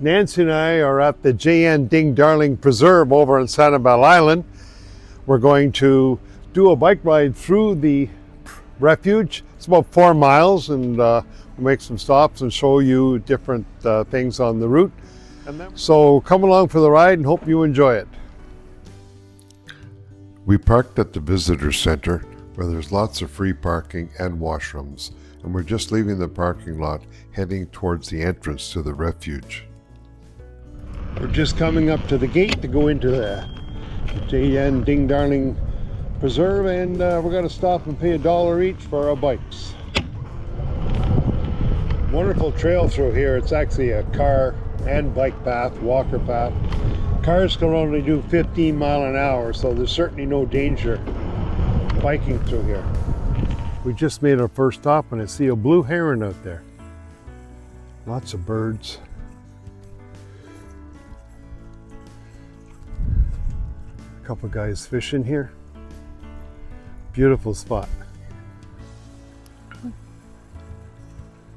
Nancy and I are at the J.N. Ding Darling Preserve over on Sanibel Island. We're going to do a bike ride through the refuge. It's about 4 miles, and we'll make some stops and show you different things on the route. So come along for the ride and hope you enjoy it. We parked at the visitor center where there's lots of free parking and washrooms, and we're just leaving the parking lot heading towards the entrance to the refuge. We're just coming up to the gate to go into the J.N. Ding Darling Preserve, and we're going to stop and pay $1 each for our bikes. Wonderful trail through here. It's actually a car and bike path, walker path. Cars can only do 15 miles an hour, so there's certainly no danger biking through here. We just made our first stop and I see a blue heron out there. Lots of birds. A couple guys fishing here. Beautiful spot.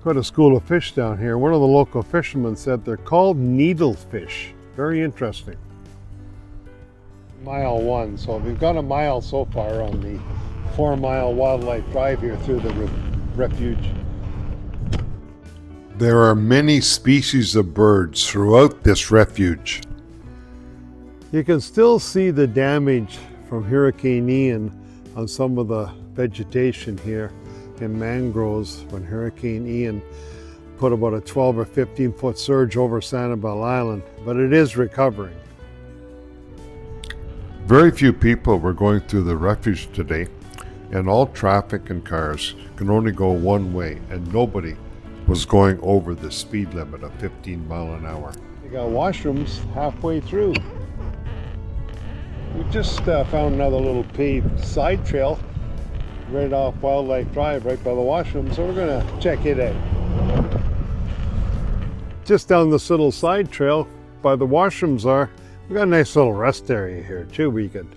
Quite a school of fish down here. One of the local fishermen said they're called needlefish. Very interesting. Mile 1, so we've gone a mile so far on the 4-mile wildlife drive here through the refuge. There are many species of birds throughout this refuge. You can still see the damage from Hurricane Ian on some of the vegetation here in mangroves when Hurricane Ian put about a 12 or 15 foot surge over Sanibel Island, but it is recovering. Very few people were going through the refuge today, and all traffic and cars can only go one way, and nobody was going over the speed limit of 15 miles an hour. You got washrooms halfway through. We just found another little paved side trail right off Wildlife Drive, right by the washroom, so we're gonna check it out. Just down this little side trail by the washrooms we got a nice little rest area here too, where you could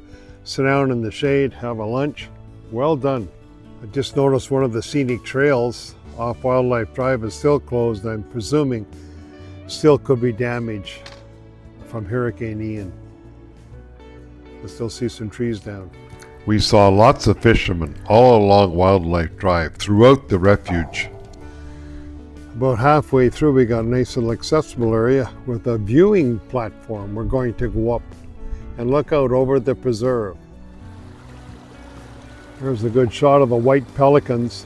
sit down in the shade, have a lunch. Well done. I just noticed one of the scenic trails off Wildlife Drive is still closed. I'm presuming still could be damaged from Hurricane Ian. I still see some trees down. We saw lots of fishermen all along Wildlife Drive throughout the refuge. About halfway through, we got a nice little accessible area with a viewing platform. We're going to go up and look out over the preserve. There's a good shot of the white pelicans.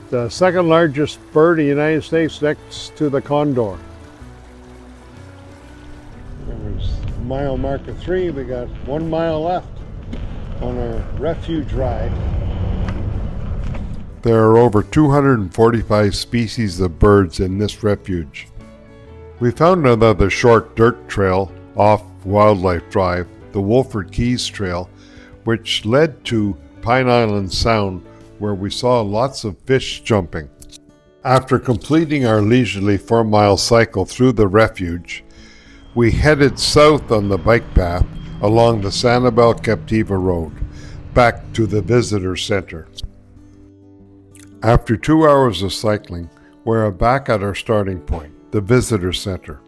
The second largest bird in the United States next to the condor. There's mile marker 3. We got 1 mile left on our refuge ride. There are over 245 species of birds in this refuge. We found another short dirt trail off Wildlife Drive, the Wolford Keys Trail, which led to Pine Island Sound, where we saw lots of fish jumping. After completing our leisurely 4-mile cycle through the refuge, we headed south on the bike path along the Sanibel Captiva Road, back to the visitor center. After 2 hours of cycling, we're back at our starting point, the visitor center.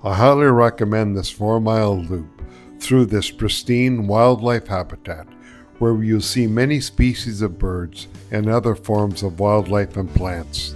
I highly recommend this 4-mile loop through this pristine wildlife habitat, where you'll see many species of birds and other forms of wildlife and plants.